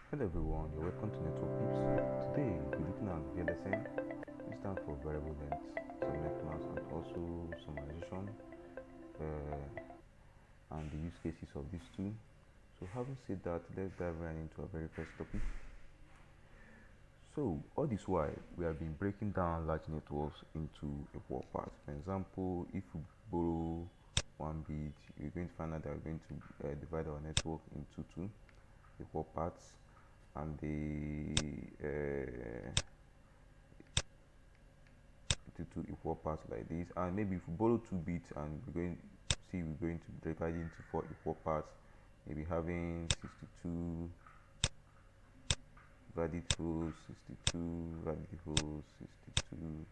Hello everyone, you're welcome to Network Tips. Today we'll be looking at VLSM, which stands for Variable Length, Subnet Mask, and also Summarization, and the use cases of these two. So having said that, let's dive right into our very first topic. So all this while, we have been breaking down large networks into equal parts. For example, if we borrow 1 bit, you're going to find out that we're going to divide our network into two equal parts, and to two equal parts like this. And maybe if we borrow 2 bits and we're going to divide it into 4 equal parts, maybe having 62 valid hosts, 62 valid hosts, 62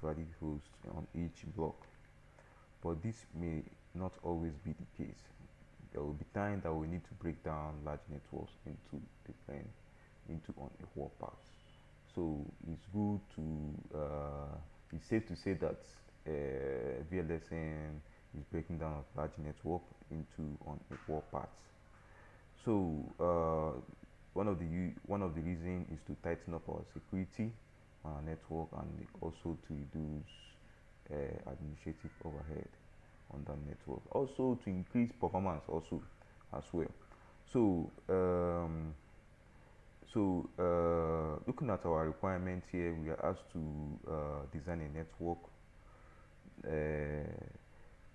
valid hosts on each block. But this may not always be the case. There will be times that we need to break down large networks into unequal parts. So it's good to it's safe to say that VLSM is breaking down a large network into unequal parts. So one of the reasons is to tighten up our security on our network, and also to reduce administrative overhead on that network. Also to increase performance also as well. So looking at our requirements here, we are asked to design a network.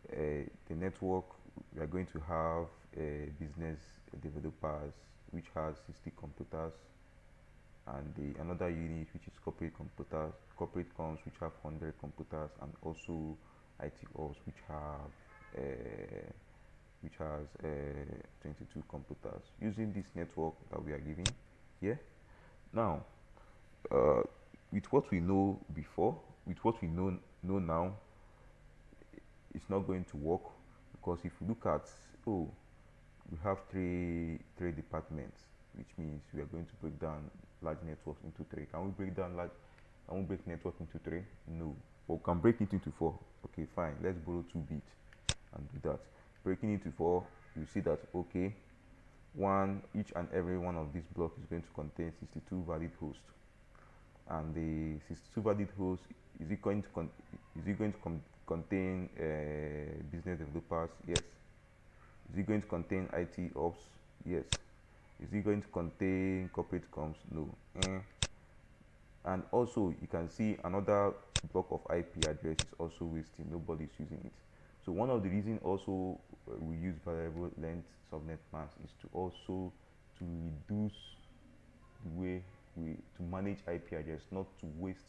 The network, we are going to have business developers, which has 60 computers, and another unit which is corporate computers, corporate comms, which have 100 computers, and also IT ops, which has 22 computers. Using this network that we are giving here. Now, with what we know before, with what we know now, it's not going to work, because if you look at, we have three departments, which means we are going to break down large networks into three. Can we break network into three? No. But we can break it into four. Okay, fine. Let's borrow 2 bits and do that. Breaking into four, you see that each and every one of these blocks is going to contain 62 valid hosts, and the 62 valid hosts, is it going to contain business developers? Yes. Is it going to contain IT ops? Yes. Is it going to contain corporate comms? No. And also you can see another block of IP address is also wasting. Nobody is using it. So one of the reasons also we use variable length subnet mask is to also to reduce the way to manage IP address, not to waste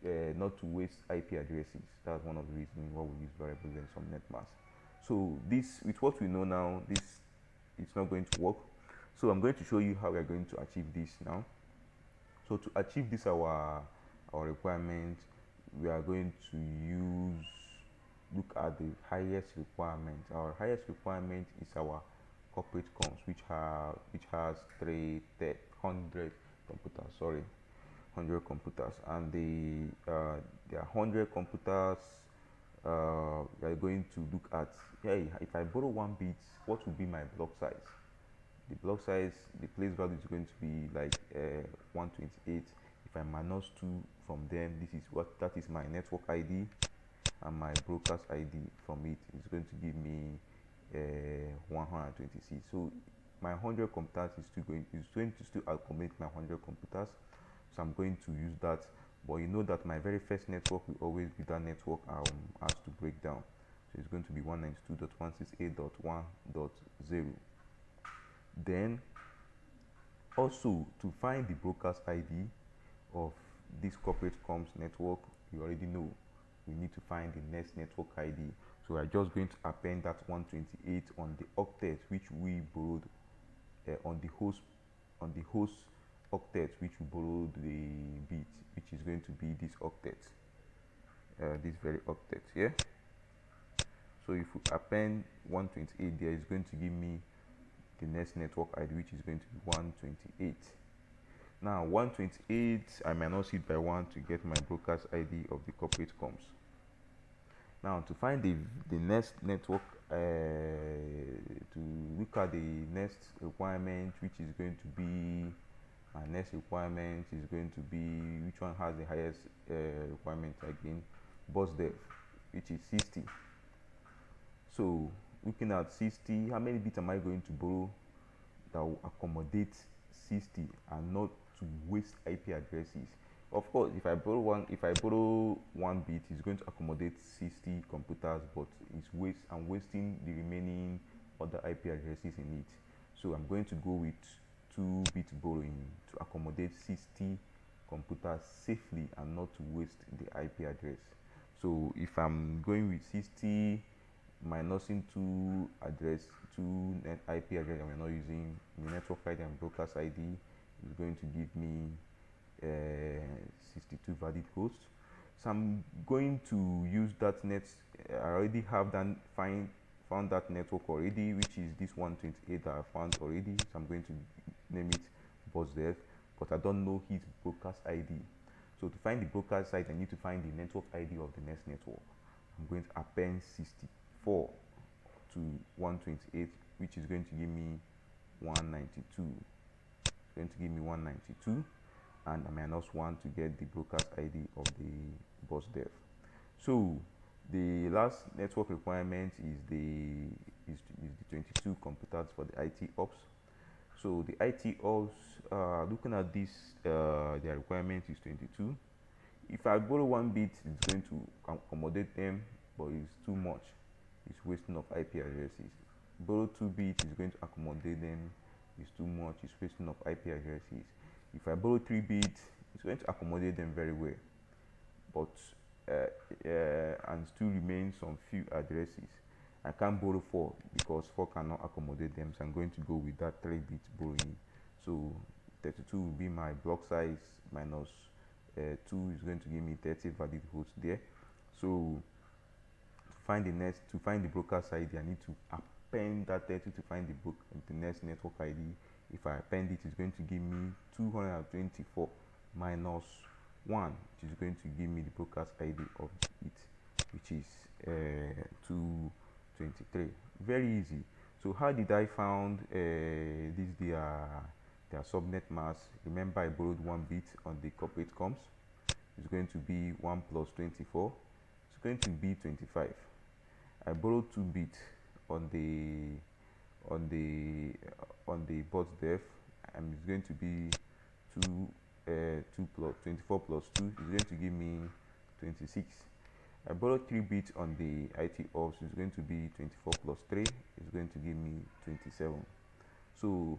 IP addresses. That's one of the reasons why we use variable length subnet mask. So this, with what we know now, it's not going to work. So I'm going to show you how we are going to achieve this now. So to achieve this our requirement, we are going to look at the highest requirement. Our highest requirement is our corporate comms, which has 100 computers. 100 computers, and there are 100 computers. We are going to look at, if I borrow 1 bit, what will be my block size? The block size, the place value is going to be like 128. If I minus 2 from them, that is my network ID, and my broadcast ID from it is going to give me 126. So my 100 computers is going to still accommodate my 100 computers. So I'm going to use that. But you know that my very first network will always be that network has to break down. So it's going to be 192.168.1.0. Then also, to find the broadcast ID of this corporate comms network, you already know we need to find the next network ID. So we're just going to append that 128 on the octet which we borrowed, on the host octet which we borrowed the bit, which is going to be this octet, this very octet here. So if we append 128 there, is going to give me the next network ID, which is going to be 128. Now 128, I minus it by 1 to get my broadcast ID of the corporate comms. Now to find the next network to look at the next requirement, which is going to be my next requirement is going to be which one has the highest requirement again, bus dev, which is 60. So looking at 60, how many bits am I going to borrow that will accommodate 60 and not to waste IP addresses? Of course, if I borrow one bit, it's going to accommodate 60 computers, but I'm wasting the remaining other IP addresses in it. So I'm going to go with 2-bit borrowing to accommodate 60 computers safely and not to waste the IP address. So if I'm going with 60 minusing 2 net IP address that we're not using, the network ID and broadcast ID is going to give me 62 valid hosts. So I'm going to use that net. I already have that found that network already, which is this 128 that I found already. So I'm going to name it bus dev, but I don't know his broadcast ID. So to find the broadcast ID, I need to find the network ID of the next network. I'm going to append 64 to 128, which is going to give me 192. It's going to give me 192, and I minus 1 to get the broadcast ID of the bus dev. So the last network requirement is the 22 computers for the IT ops. So the IT ops, looking at this, their requirement is 22. If I borrow 1 bit, it's going to accommodate them, but it's too much. It's wasting of IP addresses. Borrow 2 bits is going to accommodate them. It's too much. It's wasting of IP addresses. If I borrow 3 bits, it's going to accommodate them very well, but and still remain some few addresses. I can't borrow 4 because 4 cannot accommodate them, so I'm going to go with that 3-bit borrowing. So 32 will be my block size minus 2 is going to give me 30 valid hosts there. So to find the broadcast ID, I need to append that 30 to find the next network ID. If I append it, it's going to give me 224 minus 1, which is going to give me the broadcast ID of it, which is 223. Very easy. So how did I found their subnet mask? Remember, I borrowed 1 bit on the corporate comms. It's going to be 1 plus 24. It's going to be 25. I borrowed 2 bits on the bus dev, and it's going to be 2 plus 24 plus 2 is going to give me 26. I borrowed 3 bits on the IT ops. It's going to be 24 plus 3 is going to give me 27. So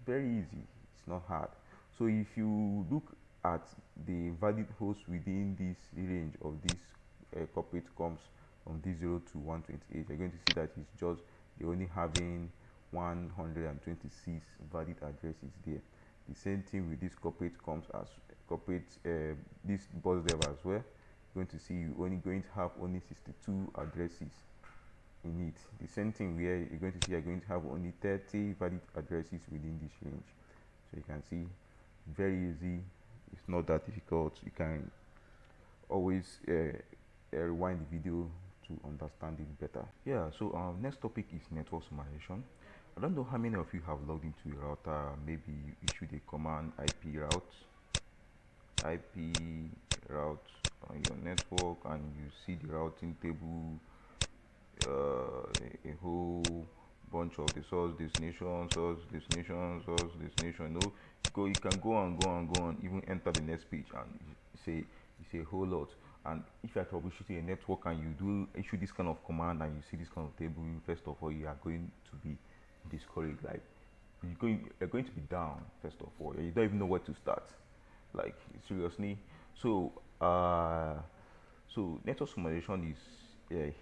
very easy. It's not hard. So if you look at the valid hosts within this range of this corporate comms from D0 to 128, you're going to see that it's just they're only having 126 valid addresses there. The same thing with this corporate comms as this bus dev as well. You're going to see you're only going to have only 62 addresses in it. The same thing where you're going to see you're going to have only 30 valid addresses within this range. So you can see, very easy. It's not that difficult. You can always rewind the video to understand it better. Yeah, so our next topic is network summarization. I don't know how many of you have logged into a router. Maybe you issued a command IP route on your network, and you see the routing table, a whole bunch of the source destination. You can go on, even enter the next page, and it's a whole lot. And if you are troubleshooting a network and you do issue this kind of command and you see this kind of table, first of all, you are going to be discouraged. Like you're going to be down. First of all, you don't even know where to start. Like seriously. So network summarization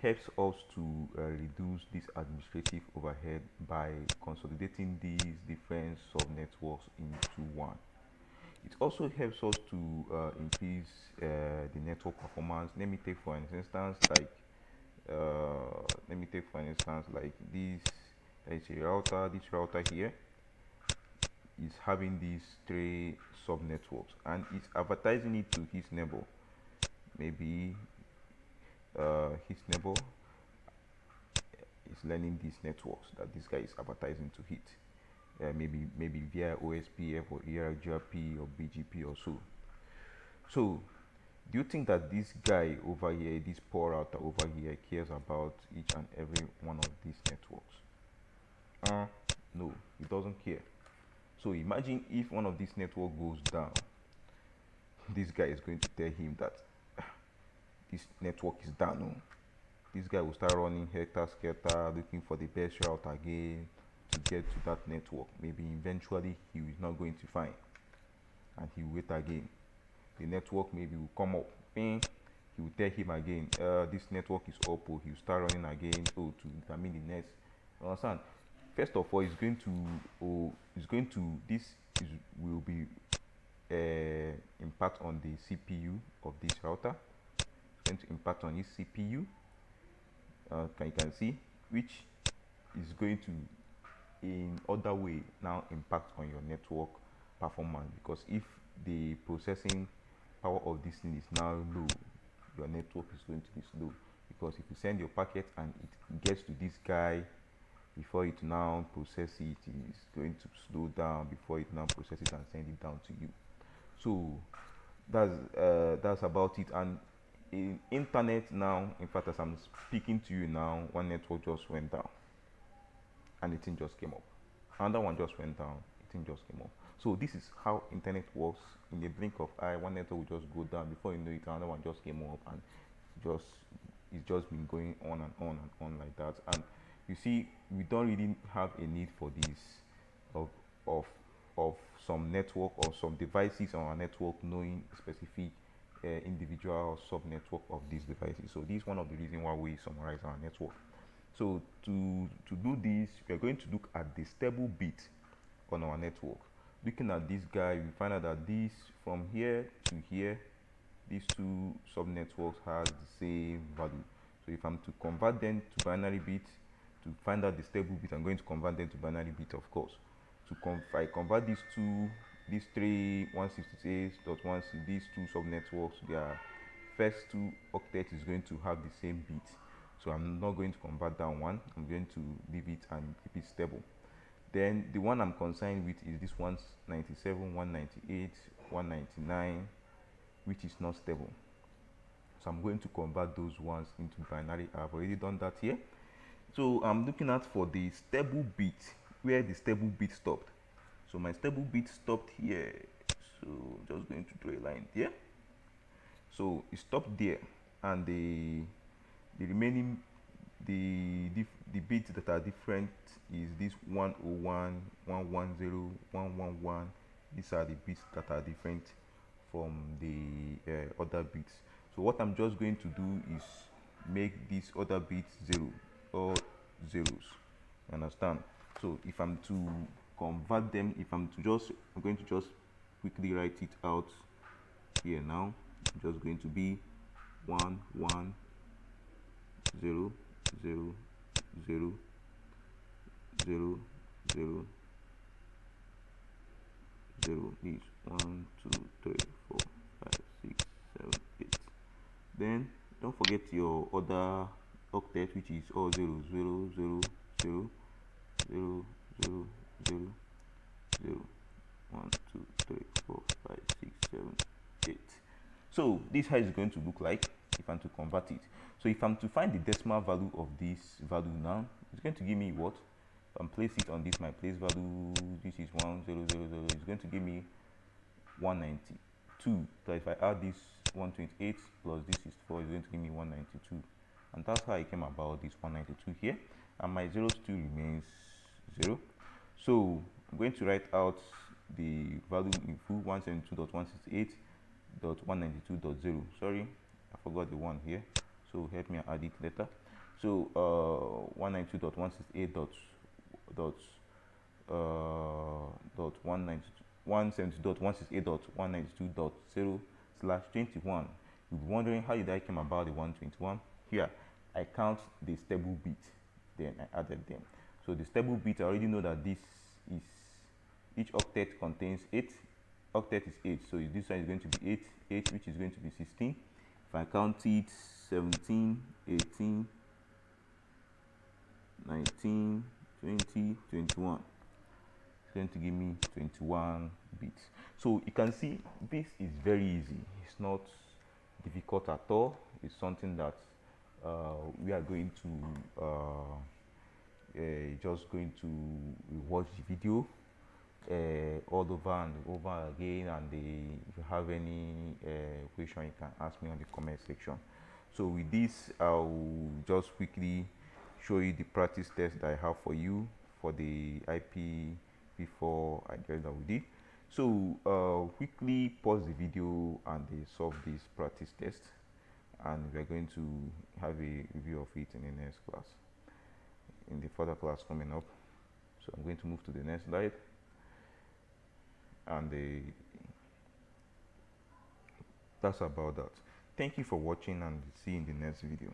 helps us to reduce this administrative overhead by consolidating these different sub networks into one. It also helps us to increase the network performance. Let me take for instance like this. Let's say this router here is having these 3 sub networks, and it's advertising it to his neighbor. Maybe his neighbor is learning these networks that this guy is advertising to hit. Maybe via OSPF or ERGRP or BGP or so. So do you think that this guy over here, this poor router over here, cares about each and every one of these networks? No, he doesn't care. So imagine if one of these network goes down, this guy is going to tell him that this network is down. No? This guy will start running helter-skelter, looking for the best route again to get to that network. Maybe eventually he is not going to find, and he will wait again. The network maybe will come up. He will tell him again, this network is up. He will start running again. To determine the next. You understand? First of all, this will be impact on the CPU of this router. It's going to impact on his CPU. You can see, which is going to, in other way, now impact on your network performance, because if the processing power of this thing is now low, your network is going to be slow, because if you send your packet and it gets to this guy before it now process it, is going to slow down before it now process it and send it down to you. So that's about it. And in internet now, in fact, as I'm speaking to you now, one network just went down and the thing just came up. Another one just went down, the thing just came up. So this is how internet works. In the blink of eye, one network will just go down, before you know it, another one just came up, and it's just been going on and on and on like that. And you see, we don't really have a need for this of some network or some devices on our network knowing specific individual or sub network of these devices. So this is one of the reasons why we summarize our network. So to do this, we are going to look at the stable bit on our network. Looking at this guy, we find out that this, from here to here, these two sub networks has the same value. So if I'm to convert them to binary bit to find out the stable bit, I'm going to convert them to binary bit, of course. If I convert these three 168.1, these two sub networks, their first two octets is going to have the same bit. So I'm not going to convert that one. I'm going to leave it and keep it stable. Then the one I'm concerned with is this 197, 198, 199, which is not stable. So I'm going to convert those ones into binary. I've already done that here. So I'm looking at for the stable bit, where the stable bit stopped. So my stable bit stopped here. So I'm just going to draw a line there. So it stopped there, and the remaining the bits that are different is this 101, 110, 111. These are the bits that are different from the other bits. So what I'm just going to do is make these other bits 0 or zeros. You understand? So if I'm to convert them, I'm going to just quickly write it out here now. I'm just going to be 1 1 0 0 0 0 0 0 is 1 2 3 4 5 6 7 8. Then don't forget your other octet, which is all 0 0 0 0 0 0 0 0 1 2 3 4 5 6 7 8. So this is how it's going to look like if I'm to convert it. So if I'm to find the decimal value of this value now, it's going to give me what? Place it on this, my place value, this is 1000, it's going to give me 192. So if I add this 128 plus this is 4, it's going to give me 192. And that's how I came about this 192 here. And my zeros still remains 0. So I'm going to write out the value in full, 172.168.192.0. Sorry, I forgot the one here. So help me add it later. So 172.168.192.0/21. You'll be wondering, how did I come about the 121? Here, I count the stable bit, then I added them. So the stable bit, I already know that this is, each octet contains 8. Octet is 8, so this one is going to be 8, which is going to be 16. If I count it, 17, 18, 19, 20, 21. It's going to give me 21 bits. So you can see this is very easy. It's not difficult at all. It's something that we are going to just going to watch the video all over and over again, and if you have any question, you can ask me on the comment section. So with this, I'll just quickly show you the practice test that I have for you for the IP before I get done with it. So quickly pause the video and solve this practice test, and we're going to have a review of it in the next class, in the further class coming up. So I'm going to move to the next slide, and that's about that. Thank you for watching, and see you in the next video.